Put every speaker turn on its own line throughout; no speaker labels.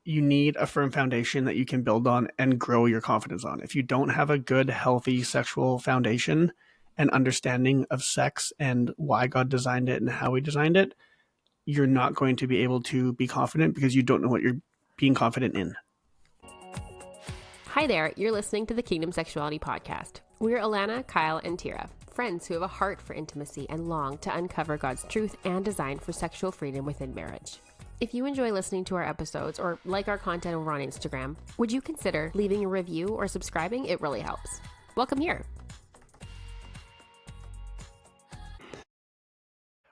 you need a firm foundation that you can build on and grow your confidence on. If you don't have a good, healthy sexual foundation and understanding of sex and why God designed it and how he designed it, you're not going to be able to be confident because you don't know what you're being confident in.
Hi there, you're listening to the Kingdom Sexuality podcast. We're Alana, Kyle, and Tira, friends who have a heart for intimacy and long to uncover God's truth and design for sexual freedom within marriage. If you enjoy listening to our episodes or like our content over on Instagram, would you consider leaving a review or subscribing? It really helps. Welcome here.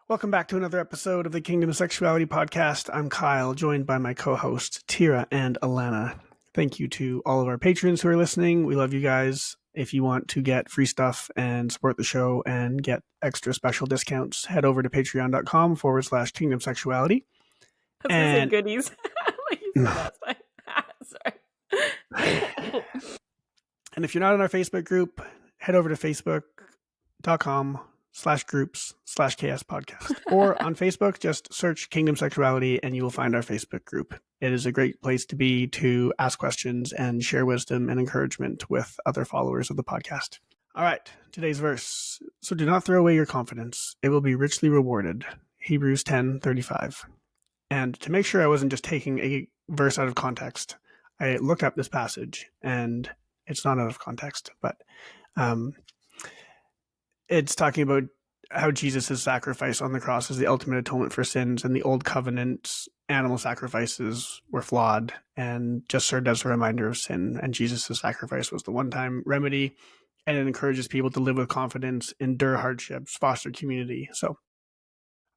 Welcome back to another episode of the Kingdom Sexuality podcast. I'm Kyle, joined by my co-hosts Tira and Alana. Thank you to all of our patrons who are listening. We love you guys. If you want to get free stuff and support the show and get extra special discounts, head over to patreon.com/Kingdom Sexuality.
I was going to say goodies. Like you said that. Sorry.
And if you're not in our Facebook group, head over to facebook.com/groups/KS podcast. Or on Facebook, just search Kingdom Sexuality and you will find our Facebook group. It is a great place to be to ask questions and share wisdom and encouragement with other followers of the podcast. All right, today's verse. So do not throw away your confidence. It will be richly rewarded. Hebrews 10:35. And to make sure I wasn't just taking a verse out of context, I looked up this passage, and it's not out of context, but it's talking about how Jesus' sacrifice on the cross is the ultimate atonement for sins, and the old covenant animal sacrifices were flawed and just served as a reminder of sin. And Jesus' sacrifice was the one-time remedy, and it encourages people to live with confidence, endure hardships, foster community. So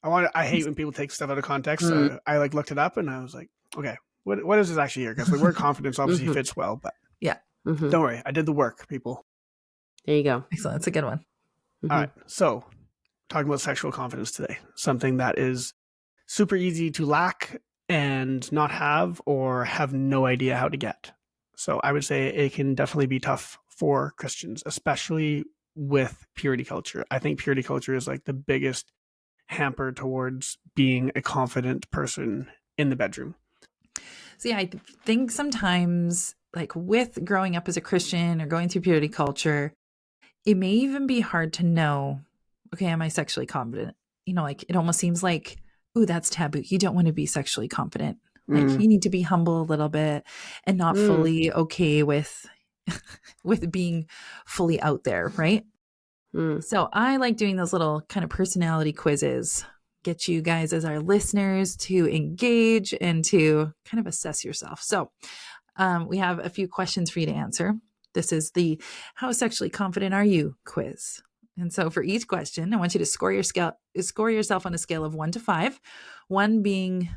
I hate when people take stuff out of context. So I looked it up and I was like, okay, what is this actually here? Because the word confidence obviously fits well, but don't worry, I did the work, people.
There you go.
Excellent. That's a good one.
All right. So talking about sexual confidence today, something that is super easy to lack and not have or have no idea how to get. So I would say it can definitely be tough for Christians, especially with purity culture. I think purity culture is like the biggest hamper towards being a confident person in the bedroom.
So yeah, I think sometimes like with growing up as a Christian or going through purity culture, it may even be hard to know, okay, am I sexually confident? You know, like it almost seems like, ooh, that's taboo. You don't want to be sexually confident. Like you need to be humble a little bit and not fully okay with being fully out there, right? So I like doing those little kind of personality quizzes, get you guys as our listeners to engage and to kind of assess yourself. So we have a few questions for you to answer. This is the How Sexually Confident Are You quiz. And so for each question, I want you to score yourself on a scale of 1 to 5, 1 being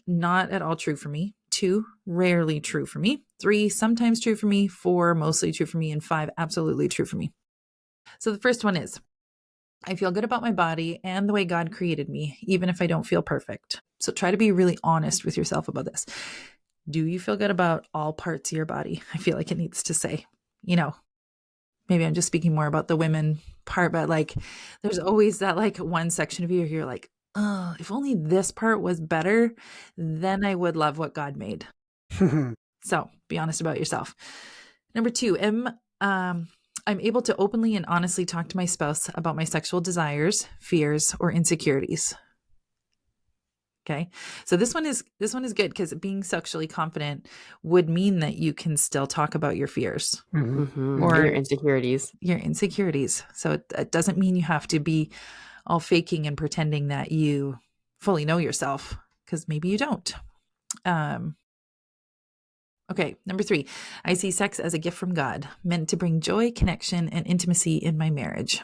not at all true for me, 2 rarely true for me, 3 sometimes true for me, 4 mostly true for me, and 5 absolutely true for me. So the first one is, I feel good about my body and the way God created me, even if I don't feel perfect. So try to be really honest with yourself about this. Do you feel good about all parts of your body? I feel like it needs to say, you know, maybe I'm just speaking more about the women part, but like there's always that like one section of you where you're like, oh, if only this part was better, then I would love what God made. So be honest about yourself. Number 2, I'm able to openly and honestly talk to my spouse about my sexual desires, fears, or insecurities. Okay. So this one is good because being sexually confident would mean that you can still talk about your fears
or your insecurities.
So it doesn't mean you have to be all faking and pretending that you fully know yourself, because maybe you don't. Okay. Number 3, I see sex as a gift from God, meant to bring joy, connection, and intimacy in my marriage.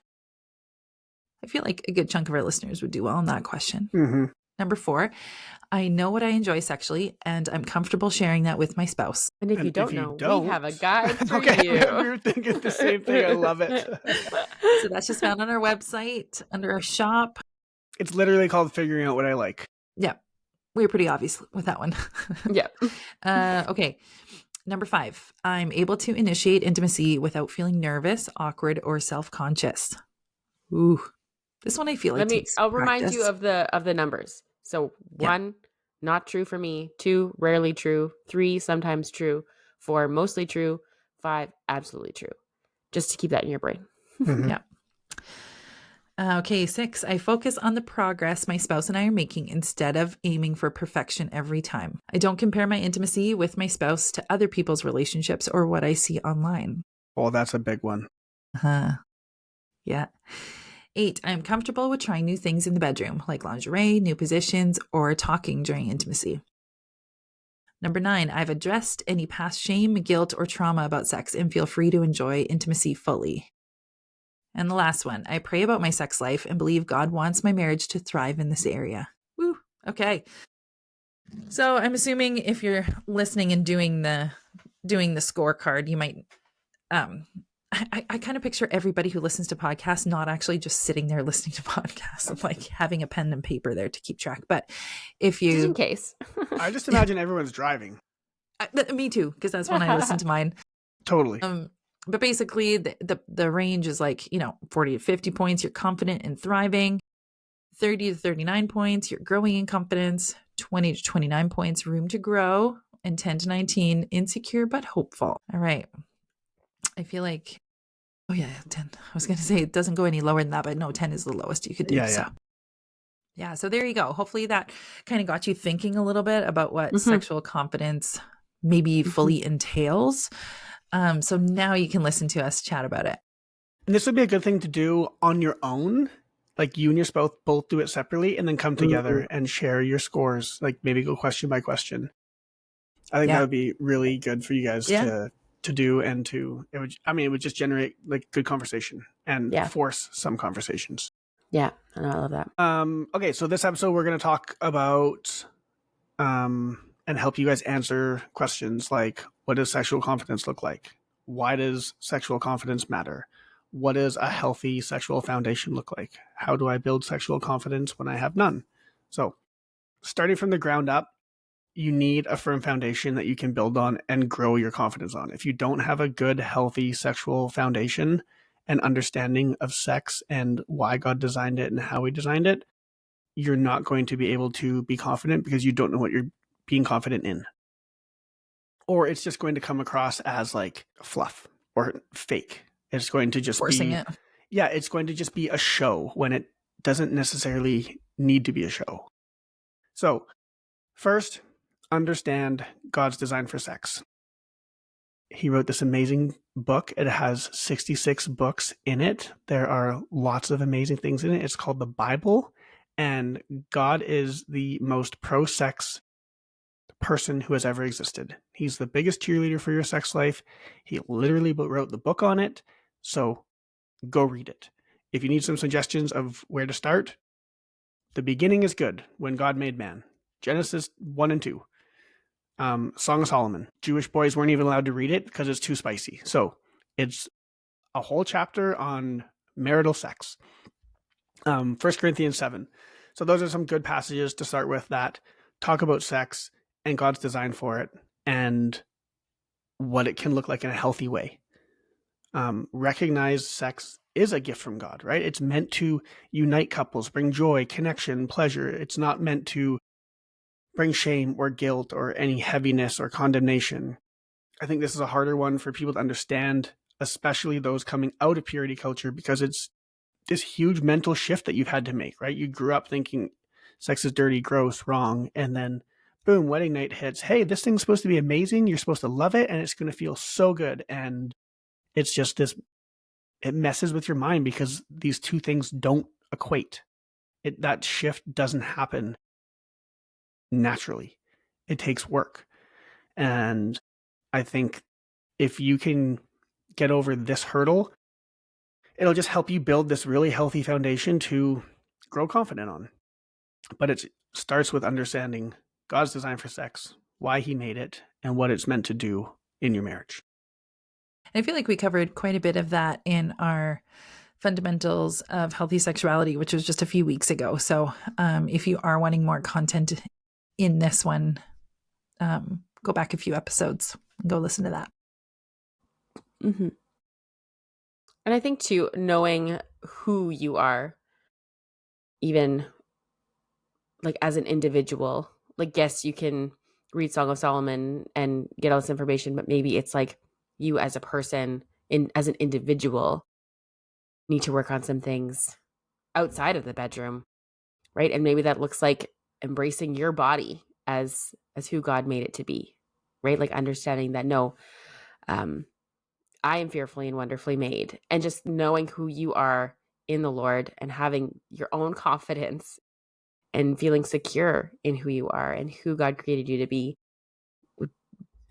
I feel like a good chunk of our listeners would do well on that question. Number 4, I know what I enjoy sexually, and I'm comfortable sharing that with my spouse.
And if you don't know, we have a guide for you.
We were thinking the same thing. I love it.
So that's just found on our website under our shop.
It's literally called Figuring Out What I Like.
Yeah. We were pretty obvious with that one.
Yeah.
Okay. Number 5, I'm able to initiate intimacy without feeling nervous, awkward, or self-conscious. Ooh, this one I feel like
I'll remind you of the numbers. So 1 not true for me. 2, rarely true. 3, sometimes true. 4, mostly true. 5, absolutely true. Just to keep that in your brain.
Mhm.
Yeah. Okay, 6, I focus on the progress my spouse and I are making instead of aiming for perfection every time. I don't compare my intimacy with my spouse to other people's relationships or what I see online.
Well, that's a big one.
Yeah. 8, I'm comfortable with trying new things in the bedroom, like lingerie, new positions, or talking during intimacy. Number 9, I've addressed any past shame, guilt, or trauma about sex and feel free to enjoy intimacy fully. And the last one, I pray about my sex life and believe God wants my marriage to thrive in this area. Woo. Okay. So I'm assuming if you're listening and doing the scorecard, you might I kind of picture everybody who listens to podcasts not actually just sitting there listening to podcasts and like having a pen and paper there to keep track. But if
Just in
you,
case.
I just imagine everyone's driving.
me too, because that's when I listen to mine.
Totally.
But basically the range is like, 40 to 50 points, you're confident and thriving. 30 to 39 points, you're growing in confidence. 20 to 29 points, room to grow. And 10 to 19, insecure but hopeful. All right. I feel like, oh yeah, 10. I was going to say it doesn't go any lower than that, but no, 10 is the lowest you could do.
Yeah,
So yeah, so there you go. Hopefully that kind of got you thinking a little bit about what sexual confidence maybe fully entails. So now you can listen to us chat about it.
And this would be a good thing to do on your own. Like you and your spouse both do it separately and then come together and share your scores. Like maybe go question by question. I think that would be really good for you guys to do, and it would just generate like good conversation and force some conversations.
Yeah, I love that.
Okay, so this episode we're going to talk about and help you guys answer questions like, what does sexual confidence look like? Why does sexual confidence matter? What does a healthy sexual foundation look like? How do I build sexual confidence when I have none? So starting from the ground up, you need a firm foundation that you can build on and grow your confidence on. If you don't have a good, healthy sexual foundation and understanding of sex and why God designed it and how he designed it, you're not going to be able to be confident because you don't know what you're being confident in. Or it's just going to come across as like fluff or fake. It's going to just
Forcing it.
Yeah, it's going to just be a show when it doesn't necessarily need to be a show. So first, understand God's design for sex. He wrote this amazing book. It has 66 books in it. There are lots of amazing things in it. It's called the Bible. And God is the most pro-sex person who has ever existed. He's the biggest cheerleader for your sex life. He literally wrote the book on it. So go read it. If you need some suggestions of where to start, the beginning is good, when God made man. Genesis 1 and 2. Song of Solomon. Jewish boys weren't even allowed to read it because it's too spicy. So it's a whole chapter on marital sex. 1 Corinthians 7. So those are some good passages to start with that talk about sex and God's design for it and what it can look like in a healthy way. Recognize sex is a gift from God, right? It's meant to unite couples, bring joy, connection, pleasure. It's not meant to bring shame or guilt or any heaviness or condemnation. I think this is a harder one for people to understand, especially those coming out of purity culture, because it's this huge mental shift that you've had to make, right? You grew up thinking sex is dirty, gross, wrong, and then boom, wedding night hits. Hey, this thing's supposed to be amazing. You're supposed to love it, and it's going to feel so good. And it's just this, it messes with your mind because these two things don't equate. That shift doesn't happen naturally. It takes work. And I think if you can get over this hurdle, it'll just help you build this really healthy foundation to grow confident on. But it starts with understanding God's design for sex, why he made it, and what it's meant to do in your marriage.
I feel like we covered quite a bit of that in our fundamentals of healthy sexuality, which was just a few weeks ago. So if you are wanting more content in this one, go back a few episodes and go listen to that.
Mm-hmm. And I think too, knowing who you are, even like as an individual, like, yes, you can read Song of Solomon and get all this information, but maybe it's like you as a person, as an individual, need to work on some things outside of the bedroom, right? And maybe that looks like embracing your body as who God made it to be, right? Like understanding that no, um, I am fearfully and wonderfully made, and just knowing who you are in the Lord and having your own confidence and feeling secure in who you are and who God created you to be would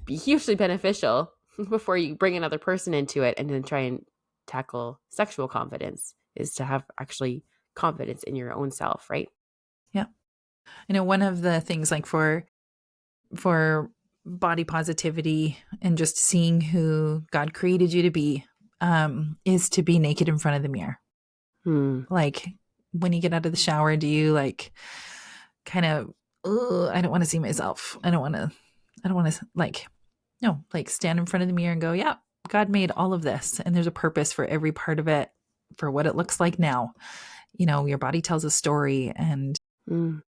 be hugely beneficial before you bring another person into it and then try and tackle sexual confidence, is to have actually confidence in your own self, right?
Yeah. I know one of the things like for body positivity and just seeing who God created you to be is to be naked in front of the mirror. Like when you get out of the shower, do you like kind of, I don't want to see myself. I don't want to like, no, like stand in front of the mirror and go, yeah, God made all of this and there's a purpose for every part of it, for what it looks like now. You know, your body tells a story, and to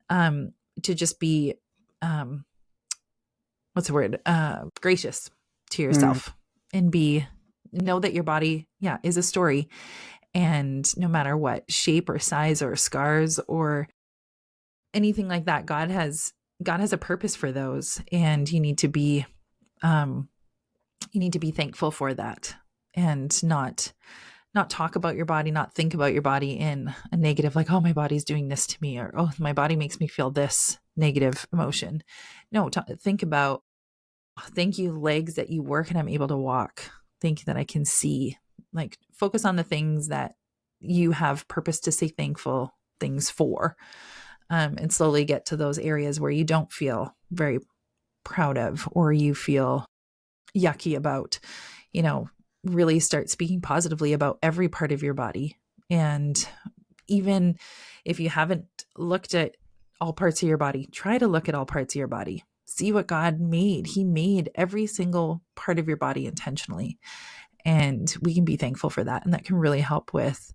just be, what's the word? Gracious to yourself and know that your body, yeah, is a story. And no matter what shape or size or scars or anything like that, God has a purpose for those. And you need to be thankful for that, and not talk about your body, not think about your body in a negative, like, oh, my body's doing this to me, or, oh, my body makes me feel this negative emotion. No, think about, thank you, legs, that you work and I'm able to walk. Thank you that I can see. Like, focus on the things that you have purpose to say thankful things for, and slowly get to those areas where you don't feel very proud of, or you feel yucky about, really start speaking positively about every part of your body. And even if you haven't looked at all parts of your body, try to look at all parts of your body. See what God made. He made every single part of your body intentionally. And we can be thankful for that. And that can really help with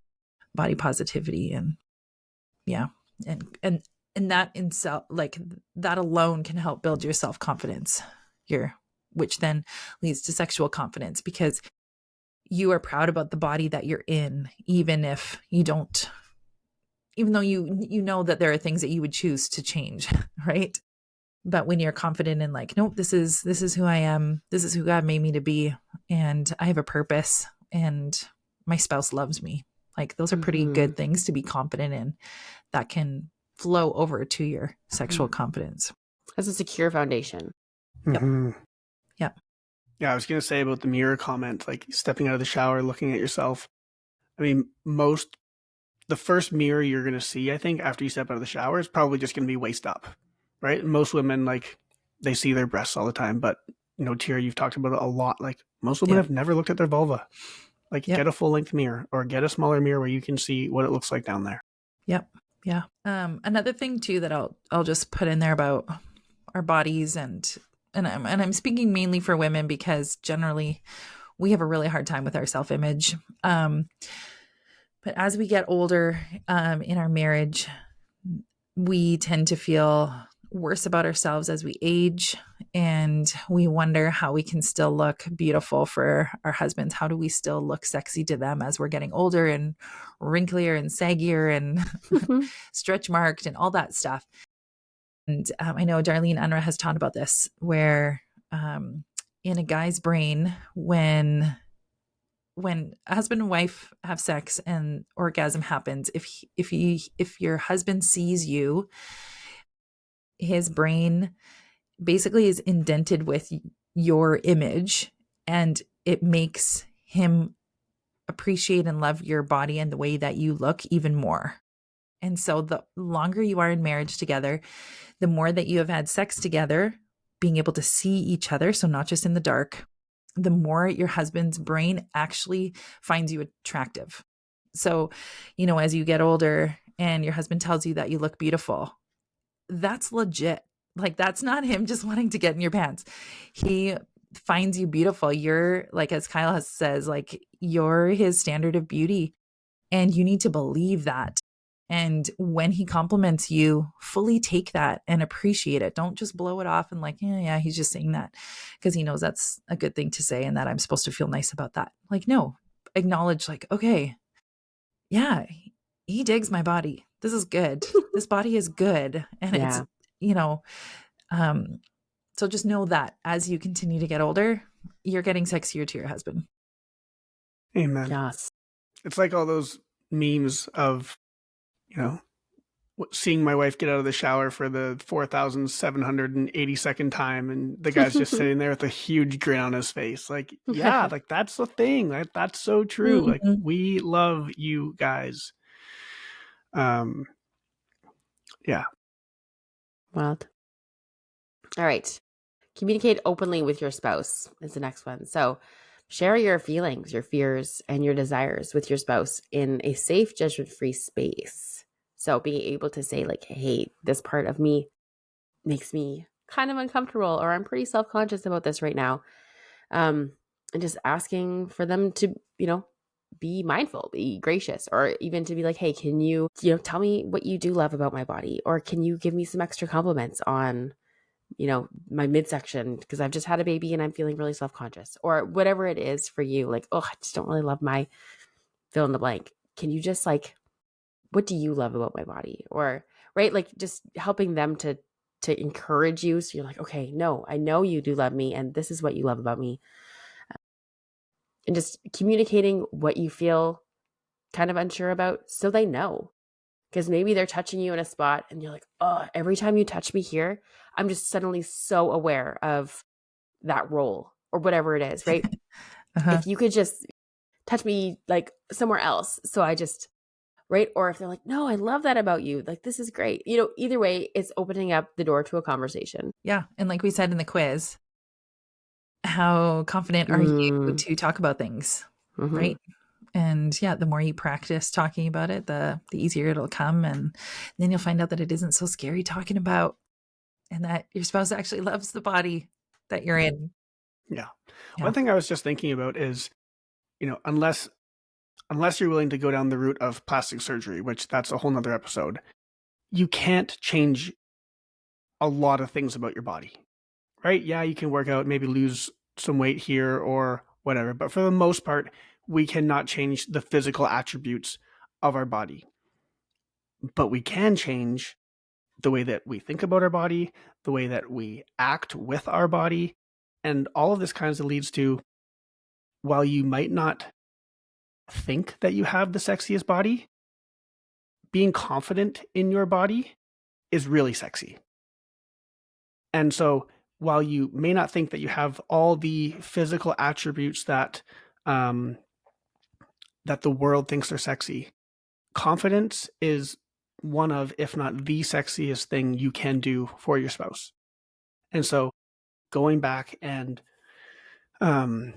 body positivity. And yeah. And that in self, like that alone can help build your self-confidence, which then leads to sexual confidence, because you are proud about the body that you're in, even if you don't, even though you know that there are things that you would choose to change, right? But when you're confident in, like, nope, this is who I am, this is who God made me to be, and I have a purpose, and my spouse loves me. Like, those are pretty good things to be confident in, that can flow over to your sexual confidence.
That's a secure foundation.
Yep. Yep.
Yeah, I was going to say about the mirror comment, like stepping out of the shower, looking at yourself. I mean, the first mirror you're going to see, I think, after you step out of the shower is probably just going to be waist up, right? Most women, like, they see their breasts all the time, but, Tira, you've talked about it a lot. Like, most women have never looked at their vulva. Like, get a full length mirror, or get a smaller mirror where you can see what it looks like down there.
Yep. Yeah. Another thing too that I'll just put in there about our bodies, and I'm speaking mainly for women, because generally we have a really hard time with our self-image. But as we get older in our marriage, we tend to feel worse about ourselves as we age, and we wonder how we can still look beautiful for our husbands. How do we still look sexy to them as we're getting older and wrinklier and saggier and stretch marked and all that stuff? And I know Darlene Unruh has taught about this, where in a guy's brain, when a husband and wife have sex and orgasm happens, if your husband sees you, his brain basically is indented with your image, and it makes him appreciate and love your body and the way that you look even more. And so the longer you are in marriage together, the more that you have had sex together, being able to see each other, so not just in the dark, the more your husband's brain actually finds you attractive. So, as you get older and your husband tells you that you look beautiful, that's legit. Like, that's not him just wanting to get in your pants. He finds you beautiful. You're, like, as Kyle says, like, you're his standard of beauty, and you need to believe that. And when he compliments you, fully take that and appreciate it. Don't just blow it off and like, yeah, he's just saying that because he knows that's a good thing to say and that I'm supposed to feel nice about that. Like, no, acknowledge like, okay, yeah, he digs my body. This is good. This body is good. And it's,
Yeah.
you know, so just know that as you continue to get older, you're getting sexier to your husband.
Amen.
Yes.
It's like all those memes of, seeing my wife get out of the shower for the 4,782nd time, and the guy's just sitting there with a huge grin on his face. Like, yeah, like that's the thing. That's so true. Like,
Mhm.
we love you guys. Yeah.
Wild. All right. Communicate openly with your spouse is the next one. So share your feelings, your fears, and your desires with your spouse in a safe, judgment-free space. So being able to say like, hey, this part of me makes me kind of uncomfortable, or I'm pretty self-conscious about this right now. And just asking for them to, be mindful, be gracious, or even to be like, hey, can you, tell me what you do love about my body? Or can you give me some extra compliments on my midsection because I've just had a baby and I'm feeling really self-conscious, or whatever it is for you. Like, oh, I just don't really love my fill in the blank. Can you just like, what do you love about my body? Or, right. Like just helping them to encourage you. So you're like, okay, no, I know you do love me and this is what you love about me. And just communicating what you feel kind of unsure about so they know. Because maybe they're touching you in a spot and you're like, oh, every time you touch me here, I'm just suddenly so aware of that role or whatever it is, right?
Uh-huh.
If you could just touch me like somewhere else. So I just, right? Or if they're like, no, I love that about you. Like, this is great. Either way, it's opening up the door to a conversation.
Yeah. And like we said in the quiz, how confident are you
Mm,
to talk about things?
hmm
Right. And yeah, the more you practice talking about it, the easier it'll come. And then you'll find out that it isn't so scary talking about and that your spouse actually loves the body that you're in.
Yeah.
Yeah.
One thing I was just thinking about is, unless you're willing to go down the route of plastic surgery, which that's a whole nother episode, you can't change a lot of things about your body, right? Yeah, you can work out, maybe lose some weight here or whatever, but for the most part, we cannot change the physical attributes of our body. But we can change the way that we think about our body, the way that we act with our body, and all of this kind of leads to, while you might not think that you have the sexiest body, being confident in your body is really sexy. And so while you may not think that you have all the physical attributes that that the world thinks are sexy, confidence is one of, if not the sexiest thing you can do for your spouse. And so going back and yeah,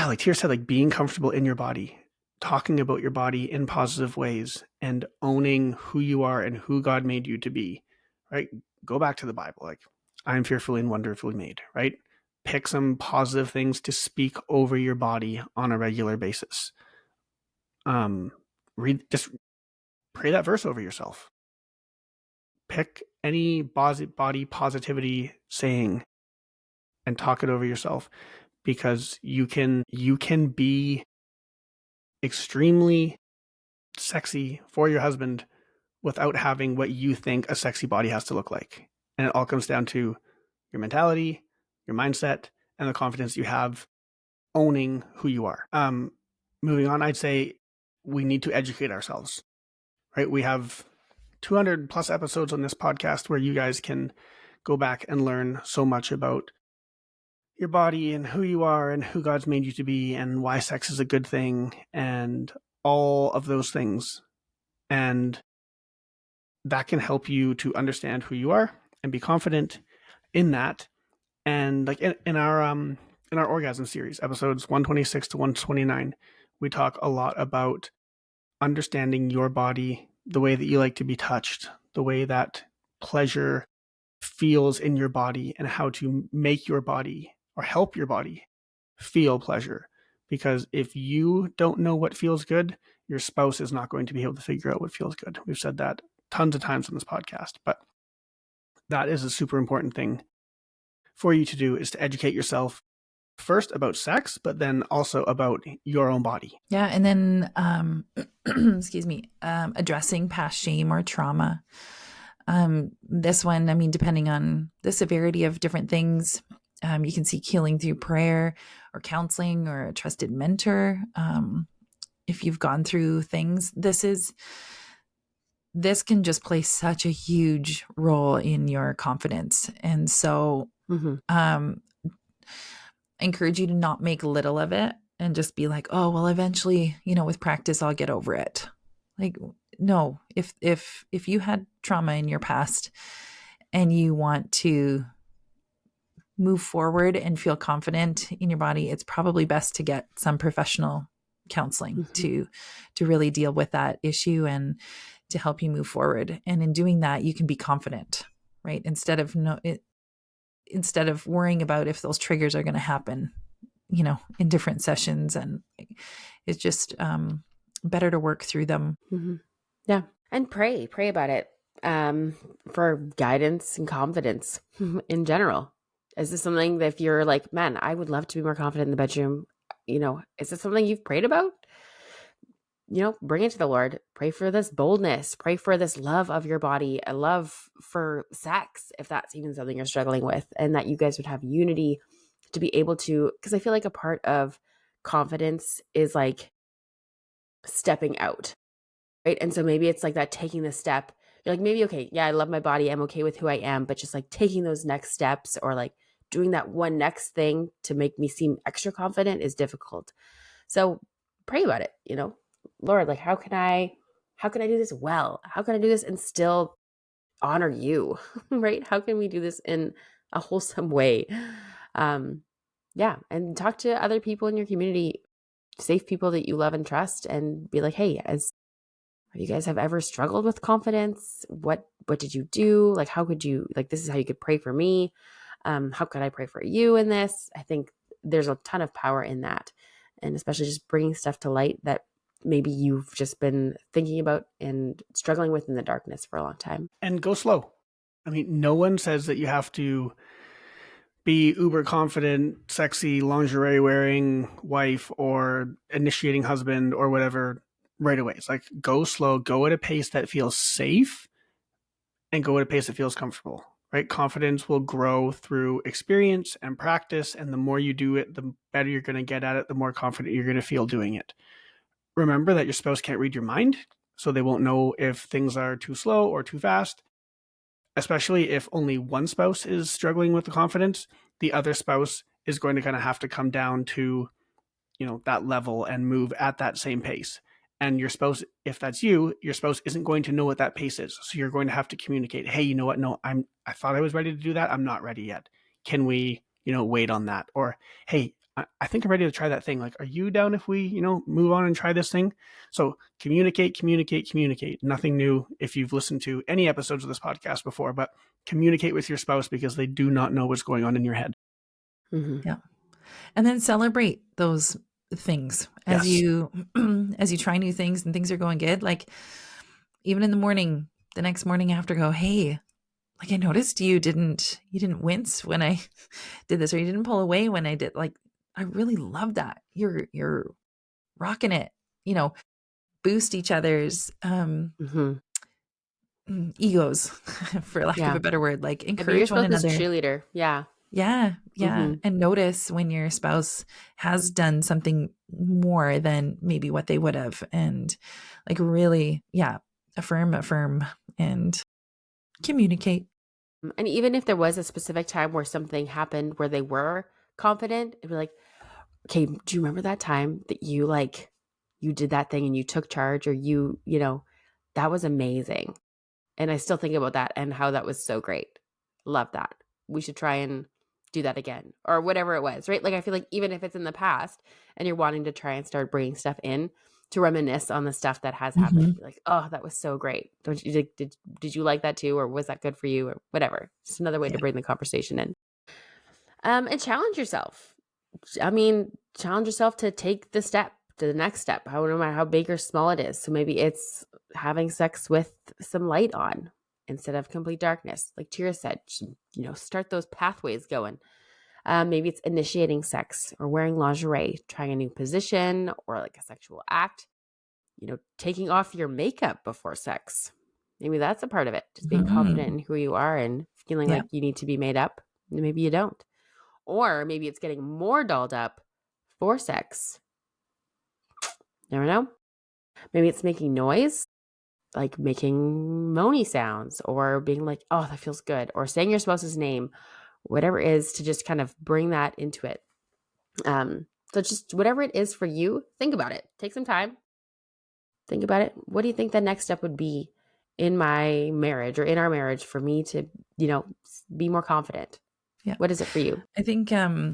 like Tia said, like being comfortable in your body, talking about your body in positive ways, and owning who you are and who God made you to be, right? Go back to the Bible. Like, I am fearfully and wonderfully made, right? Pick some positive things to speak over your body on a regular basis. Just pray that verse over yourself. Pick any body positivity saying and talk it over yourself, because you can be extremely sexy for your husband without having what you think a sexy body has to look like. And it all comes down to your mentality, your mindset, and the confidence you have owning who you are. Moving on, I'd say we need to educate ourselves, right? We have 200 plus episodes on this podcast where you guys can go back and learn so much about your body and who you are and who God's made you to be and why sex is a good thing and all of those things. And that can help you to understand who you are and be confident in that. And like in our orgasm series, episodes 126 to 129, we talk a lot about understanding your body, the way that you like to be touched, the way that pleasure feels in your body, and how to make your body or help your body feel pleasure. because if you don't know what feels good, your spouse is not going to be able to figure out what feels good. We've said that tons of times on this podcast, but that is a super important thing for you to do, is to educate yourself first about sex, but then also about your own body.
Yeah. And then, excuse me, addressing past shame or trauma. This one, I mean, depending on the severity of different things, you can seek healing through prayer or counseling or a trusted mentor. If you've gone through things, this can just play such a huge role in your confidence. And so, I encourage you to not make little of it and just be like, oh, well, eventually, with practice, I'll get over it. Like, no, if you had trauma in your past and you want to move forward and feel confident in your body, it's probably best to get some professional counseling to really deal with that issue and to help you move forward. And in doing that, you can be confident, right? Instead of worrying about if those triggers are going to happen, in different sessions. And it's just better to work through them.
Yeah. And pray about it for guidance and confidence in general. Is this something that if you're like, man, I would love to be more confident in the bedroom, is this something you've prayed about? Bring it to the Lord. Pray for this boldness. Pray for this love of your body, a love for sex, if that's even something you're struggling with, and that you guys would have unity to be able to, because I feel like a part of confidence is like stepping out, right? And so maybe it's like that taking the step. You're like, maybe, okay, yeah, I love my body. I'm okay with who I am, but just like taking those next steps or like doing that one next thing to make me seem extra confident is difficult. So pray about it, Lord, like, how can I do this well? How can I do this and still honor you, right? How can we do this in a wholesome way? Yeah. And talk to other people in your community, safe people that you love and trust, and be like, hey, you guys have ever struggled with confidence? What did you do? Like, how could you, like, this is how you could pray for me. How could I pray for you in this? I think there's a ton of power in that. And especially just bringing stuff to light that maybe you've just been thinking about and struggling with in the darkness for a long time.
And go slow. I mean, no one says that you have to be uber confident, sexy, lingerie wearing wife or initiating husband or whatever right away. It's like, go slow, go at a pace that feels safe, and go at a pace that feels comfortable, right? Confidence will grow through experience and practice. And the more you do it, the better you're going to get at it, the more confident you're going to feel doing it. Remember that your spouse can't read your mind, so they won't know if things are too slow or too fast. Especially if only one spouse is struggling with the confidence, the other spouse is going to kind of have to come down to, that level and move at that same pace. And your spouse, if that's you, your spouse isn't going to know what that pace is. So you're going to have to communicate, hey, you know what? No, I thought I was ready to do that. I'm not ready yet. Can we, wait on that? Or, hey, I think I'm ready to try that thing. Like, are you down if we, move on and try this thing? So communicate. Nothing new if you've listened to any episodes of this podcast before, but communicate with your spouse because they do not know what's going on in your head.
Yeah. And then celebrate those things as you try new things and things are going good. Like, even in the next morning after, go, hey, like, I noticed you didn't wince when I did this, or you didn't pull away when I did. Like, I really love that. You're rocking it, boost each other's egos, for lack of a better word, like encourage one another.
Cheerleader. Yeah.
Yeah. And notice when your spouse has done something more than maybe what they would have, and like really, affirm and communicate.
And even if there was a specific time where something happened where they were confident, it'd be like, okay, do you remember that time that you did that thing and you took charge, or that was amazing. And I still think about that and how that was so great. Love that. We should try and do that again, or whatever it was, right? Like, I feel like even if it's in the past and you're wanting to try and start bringing stuff in to reminisce on the stuff that has happened, like, oh, that was so great. Don't you, did you like that too? Or was that good for you, or whatever? Just another way to bring the conversation in. And challenge yourself. I mean, challenge yourself to take the step to the next step, no matter how big or small it is. So maybe it's having sex with some light on instead of complete darkness. Like Tira said, start those pathways going. Maybe it's initiating sex or wearing lingerie, trying a new position or like a sexual act, taking off your makeup before sex. Maybe that's a part of it. Just being confident in who you are and feeling like you need to be made up. Maybe you don't. Or maybe it's getting more dolled up for sex. Never know. Maybe it's making noise, like making moany sounds or being like, oh, that feels good. Or saying your spouse's name, whatever it is to just kind of bring that into it. So just whatever it is for you, think about it. Take some time. Think about it. What do you think the next step would be in my marriage or in our marriage for me to, be more confident?
Yeah.
What is it for you?
I think, and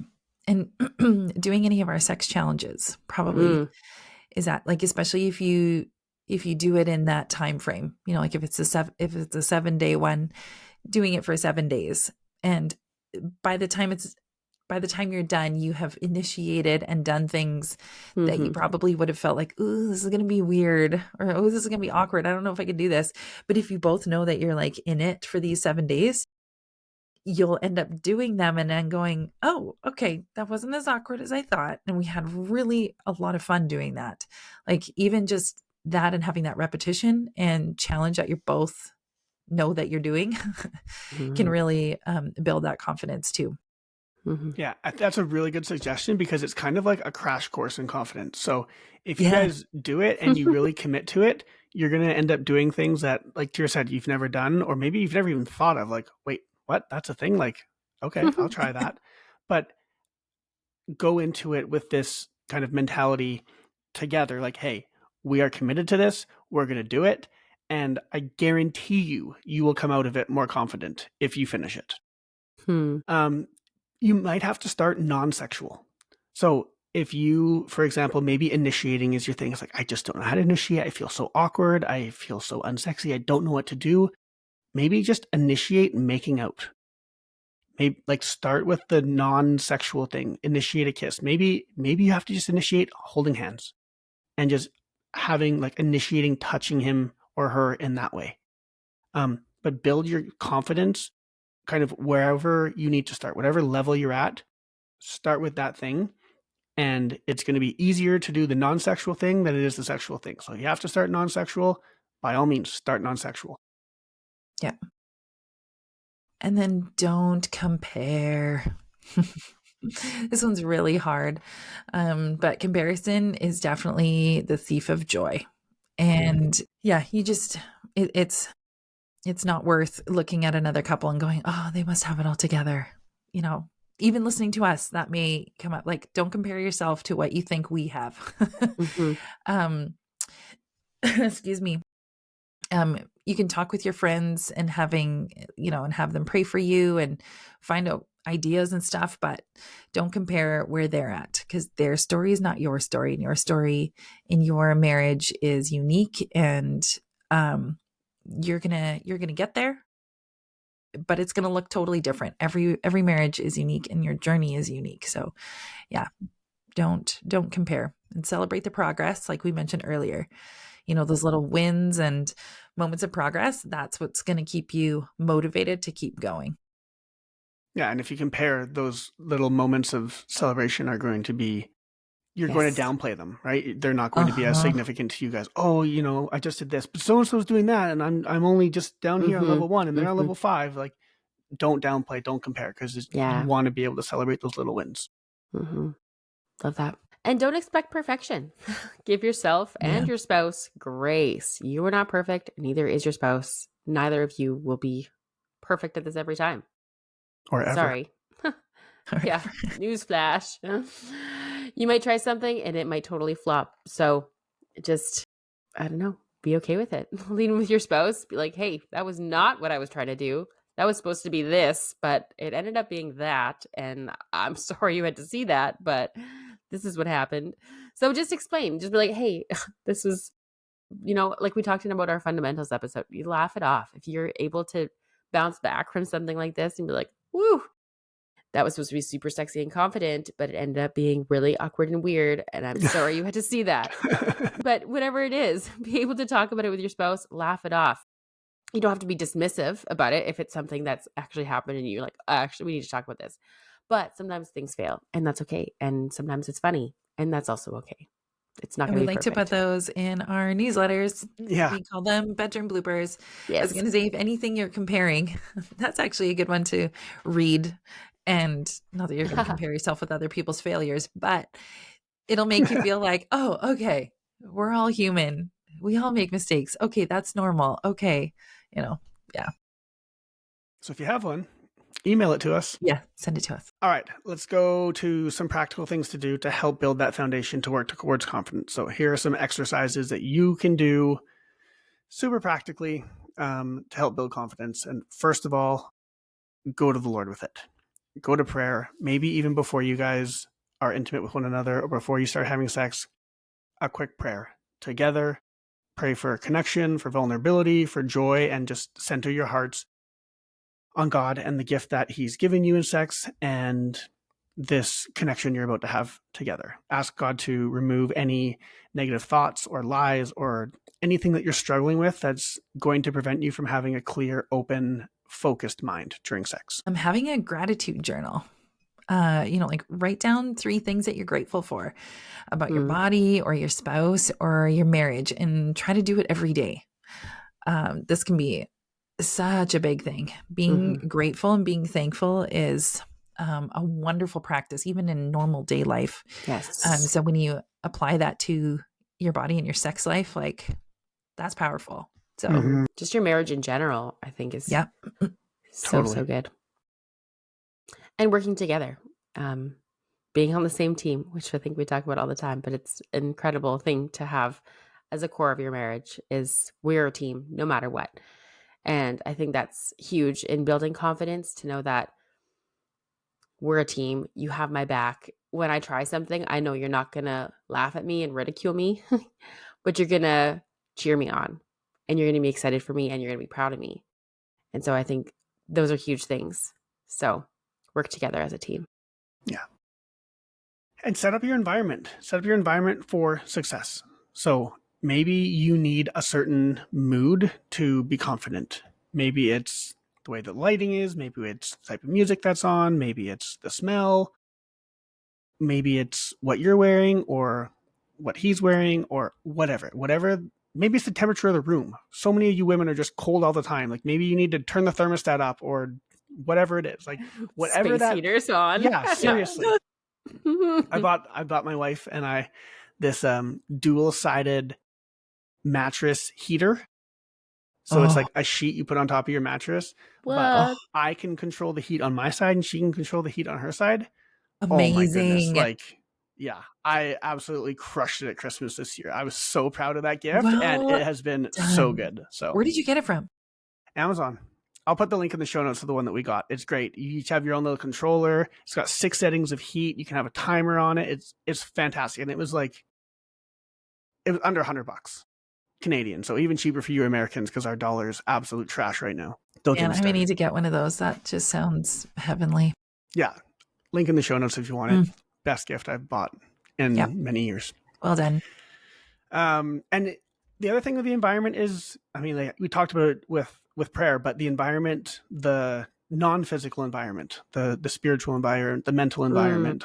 doing any of our sex challenges probably is that, like, especially if you do it in that time frame, like if it's a 7-day one, doing it for 7 days. And by the time you're done, you have initiated and done things that you probably would have felt like, ooh, this is going to be weird, or, oh, this is going to be awkward. I don't know if I can do this. But if you both know that you're like in it for these 7 days, you'll end up doing them and then going, oh, okay, that wasn't as awkward as I thought. And we had really a lot of fun doing that. Like even just that and having that repetition and challenge that you both know that you're doing can really build that confidence too.
Yeah, that's a really good suggestion because it's kind of like a crash course in confidence. So if you guys do it and you really commit to it, you're going to end up doing things that, like Tira said, you've never done, or maybe you've never even thought of. Like, wait, what? That's a thing? Like, okay, I'll try that. But go into it with this kind of mentality together. Like, hey, we are committed to this. We're going to do it. And I guarantee you will come out of it more confident if you finish it. You might have to start non-sexual. So if you, for example, maybe initiating is your thing. It's like, I just don't know how to initiate. I feel so awkward. I feel so unsexy. I don't know what to do. Maybe just initiate making out. Maybe like start with the non-sexual thing. Initiate a kiss. Maybe you have to just initiate holding hands and just having like initiating touching him or her in that way. But build your confidence kind of wherever you need to start, whatever level you're at, start with that thing. And it's going to be easier to do the non-sexual thing than it is the sexual thing. So you have to start non-sexual. By all means, start non-sexual.
Yeah. And then don't compare. This one's really hard. But comparison is definitely the thief of joy. And yeah, you just, it's not worth looking at another couple and going, oh, they must have it all together. Even listening to us, that may come up. Like, don't compare yourself to what you think we have. Excuse me. You can talk with your friends and and have them pray for you and find out ideas and stuff, but don't compare where they're at, because their story is not your story, and your story in your marriage is unique. And you're gonna get there, but it's gonna look totally different. Every marriage is unique, and your journey is unique. So yeah, don't compare, and celebrate the progress, like we mentioned earlier. Those little wins and moments of progress, that's what's going to keep you motivated to keep going.
Yeah, and if you compare, those little moments of celebration are going to be, you're going to downplay them, right? They're not going to be as significant to you guys. Oh, I just did this, but so-and-so's doing that, and I'm only just down here on level 1, and they're on level 5. Like, don't downplay, don't compare, because you want to be able to celebrate those little wins.
Love that. And don't expect perfection. Give yourself and your spouse grace. You are not perfect. Neither is your spouse. Neither of you will be perfect at this every time.
Or ever.
Sorry. Yeah. Newsflash. You might try something and it might totally flop. So just, I don't know, be okay with it. Lean with your spouse. Be like, hey, that was not what I was trying to do. That was supposed to be this, but it ended up being that. And I'm sorry you had to see that, but this is what happened. So just explain. Just be like, hey, this was, like we talked about our fundamentals episode. You laugh it off. If you're able to bounce back from something like this and be like, woo, that was supposed to be super sexy and confident, but it ended up being really awkward and weird. And I'm sorry you had to see that. But whatever it is, be able to talk about it with your spouse, laugh it off. You don't have to be dismissive about it if it's something that's actually happened and you're like, actually, we need to talk about this. But sometimes things fail, and that's okay. And sometimes it's funny, and that's also okay. It's not
And
going
we
to be
like to put
perfect.
those in our newsletters.
Yeah.
We call them bedroom bloopers. I was
Yes.
going to say, if anything you're comparing, that's actually a good one to read. And not that you're going to compare yourself with other people's failures, but it'll make you feel like, oh, okay, we're all human. We all make mistakes. Okay, that's normal. Okay, yeah.
So if you have one, email it to us.
Yeah, send it to us.
All right, let's go to some practical things to do to help build that foundation to work towards confidence. So here are some exercises that you can do super practically to help build confidence. And first of all, go to the Lord with it. Go to prayer, maybe even before you guys are intimate with one another or before you start having sex, a quick prayer together. Pray for connection, for vulnerability, for joy, and just center your hearts on God and the gift that He's given you in sex and this connection you're about to have together. Ask God to remove any negative thoughts or lies or anything that you're struggling with that's going to prevent you from having a clear, open, focused mind during sex.
I'm having a gratitude journal. Like write down 3 things that you're grateful for about your body or your spouse or your marriage, and try to do it every day. This can be such a big thing. Being grateful and being thankful is a wonderful practice, even in normal day life.
Yes.
So when you apply that to your body and your sex life, like that's powerful. So
just your marriage in general, I think is
yeah,
so good. And working together, being on the same team, which I think we talk about all the time, but it's an incredible thing to have as a core of your marriage is we're a team no matter what. And I think that's huge in building confidence to know that we're a team. You have my back. When I try something, I know you're not going to laugh at me and ridicule me, but you're going to cheer me on and you're going to be excited for me and you're going to be proud of me. And so I think those are huge things. So work together as a team.
Yeah. And set up your environment. Set up your environment for success. So maybe you need a certain mood to be confident. Maybe it's the way the lighting is. Maybe it's the type of music that's on. Maybe it's the smell. Maybe it's what you're wearing or what he's wearing or whatever. Maybe it's the temperature of the room. So many of you women are just cold all the time. Like maybe you need to turn the thermostat up or whatever it is. Like whatever
Space
that
heaters on.
Yeah, seriously. I bought my wife and I this dual-sided mattress heater. So it's like a sheet you put on top of your mattress.
What?
But I can control the heat on my side and she can control the heat on her side.
amazing.
Oh my goodness. Like, yeah, I absolutely crushed it at Christmas this year. I was so proud of that gift and it has been so good. So
where did you get it from?
Amazon. I'll put the link in the show notes to the one that we got. It's great. You each have your own little controller. It's got 6 settings of heat. You can have a timer on it. It's fantastic. And it was under $100 Canadian. So even cheaper for you Americans because our dollar is absolute trash right now.
And I may need to get one of those. That just sounds heavenly.
Yeah. Link in the show notes if you want it. Best gift I've bought in many years.
Well done.
And the other thing with the environment is, I mean, like we talked about it with prayer, but the environment, the non-physical environment, the spiritual environment, the mental environment,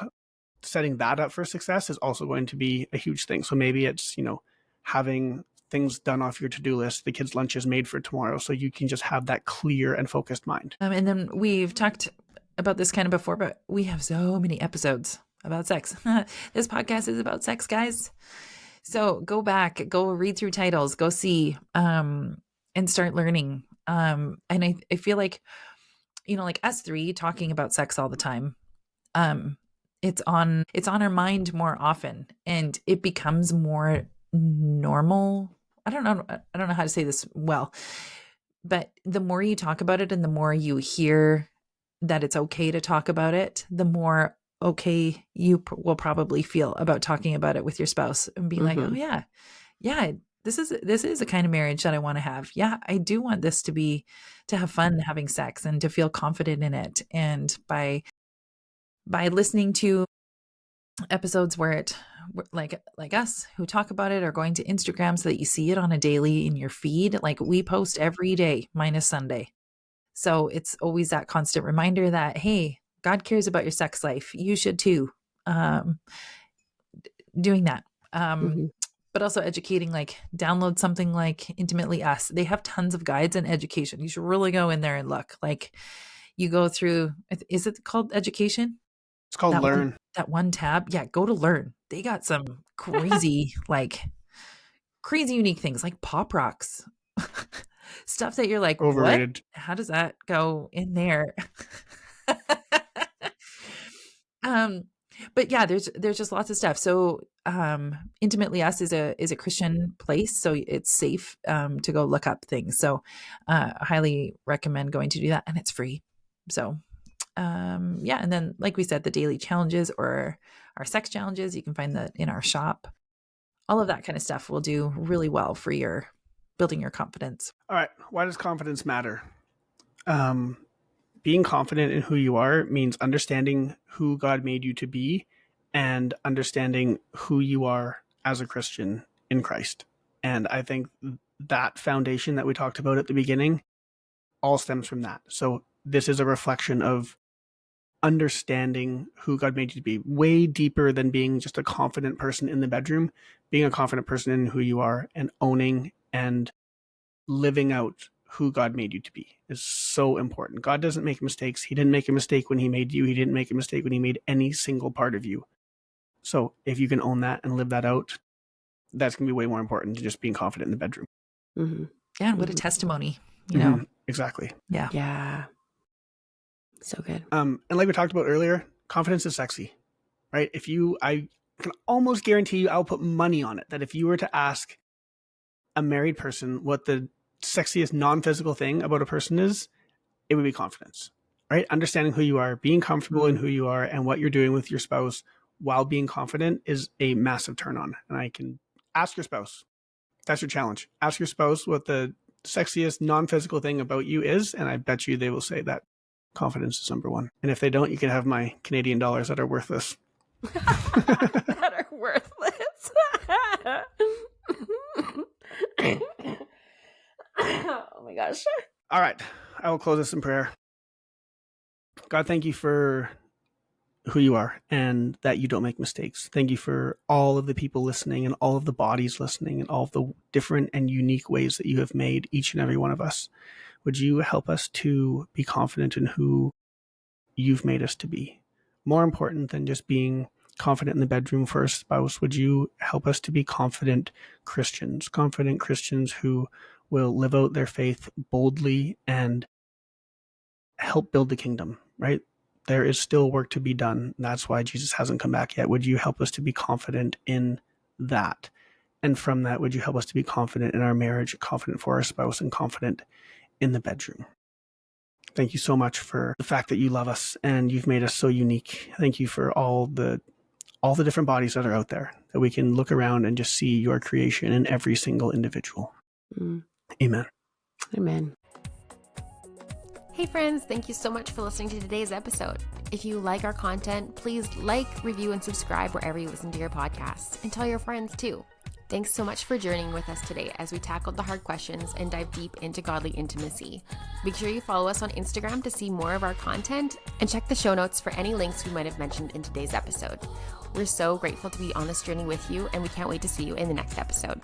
setting that up for success is also going to be a huge thing. So maybe it's, having things done off your to-do list, the kids' lunch is made for tomorrow, so you can just have that clear and focused mind.
And then we've talked about this kind of before, but we have so many episodes about sex. This podcast is about sex, guys. So go back, go read through titles, go see, and start learning. And I feel like, like us 3 talking about sex all the time. It's on our mind more often and it becomes more normal. I don't know how to say this well, but the more you talk about it and the more you hear that it's okay to talk about it, the more okay you will probably feel about talking about it with your spouse and being like, oh yeah, this is a kind of marriage that I want to have. Yeah, I do want this to have fun having sex and to feel confident in it. And by by listening to episodes where it, like us who talk about it, or going to Instagram so that you see it on a daily in your feed. Like we post every day minus Sunday. So it's always that constant reminder that, hey, God cares about your sex life. You should too. Doing that. But also educating, like download something like Intimately Us. They have tons of guides and education. You should really go in there and look. Like you go through, is it called education?
It's called Learn.
That one tab. Yeah, go to Learn. They got some crazy, crazy unique things like pop rocks. Stuff that you're like,
Overrated.
What? How does that go in there? But yeah, there's just lots of stuff. So Intimately Us is a Christian place, so it's safe to go look up things. So I highly recommend going to do that, and it's free. So yeah, and then like we said, the daily challenges or our sex challenges, you can find that in our shop. All of that kind of stuff will do really well for your building your confidence.
All right, why does confidence matter? Being confident in who you are means understanding who God made you to be and understanding who you are as a Christian in Christ. And I think that foundation that we talked about at the beginning all stems from that. So this is a reflection of understanding who God made you to be, way deeper than being just a confident person in the bedroom. Being a confident person in who you are and owning and living out who God made you to be is so important. God doesn't make mistakes. He didn't make a mistake when he made you. He didn't make a mistake when he made any single part of you. So if you can own that and live that out, that's going to be way more important than just being confident in the bedroom.
Mm-hmm. Yeah, and what a testimony, you know.
Exactly.
Yeah.
Yeah. So good.
And like we talked about earlier, confidence is sexy, right? I can almost guarantee you, I'll put money on it, that if you were to ask a married person what the sexiest non-physical thing about a person is, it would be confidence, right? Understanding who you are, being comfortable in who you are and what you're doing with your spouse while being confident is a massive turn on. And I can ask your spouse. That's your challenge. Ask your spouse what the sexiest non-physical thing about you is, and I bet you they will say that confidence is number one. And if they don't, you can have my Canadian dollars that are worthless.
That are worthless. Oh my gosh.
All right. I will close this in prayer. God, thank you for who you are and that you don't make mistakes. Thank you for all of the people listening and all of the bodies listening and all of the different and unique ways that you have made each and every one of us. Would you help us to be confident in who you've made us to be? More important than just being confident in the bedroom for a spouse, would you help us to be confident Christians who will live out their faith boldly and help build the kingdom, right? There is still work to be done. That's why Jesus hasn't come back yet. Would you help us to be confident in that? And from that, would you help us to be confident in our marriage, confident for our spouse, and confident in the bedroom? Thank you so much for the fact that you love us and you've made us so unique. Thank you for all the different bodies that are out there, that we can look around and just see your creation in every single individual. Amen.
Amen. Hey friends, thank you so much for listening to today's episode. If you like our content, please like, review, and subscribe wherever you listen to your podcasts, and tell your friends too. Thanks so much for journeying with us today as we tackled the hard questions and dive deep into godly intimacy. Make sure you follow us on Instagram to see more of our content, and check the show notes for any links we might have mentioned in today's episode. We're so grateful to be on this journey with you, and we can't wait to see you in the next episode.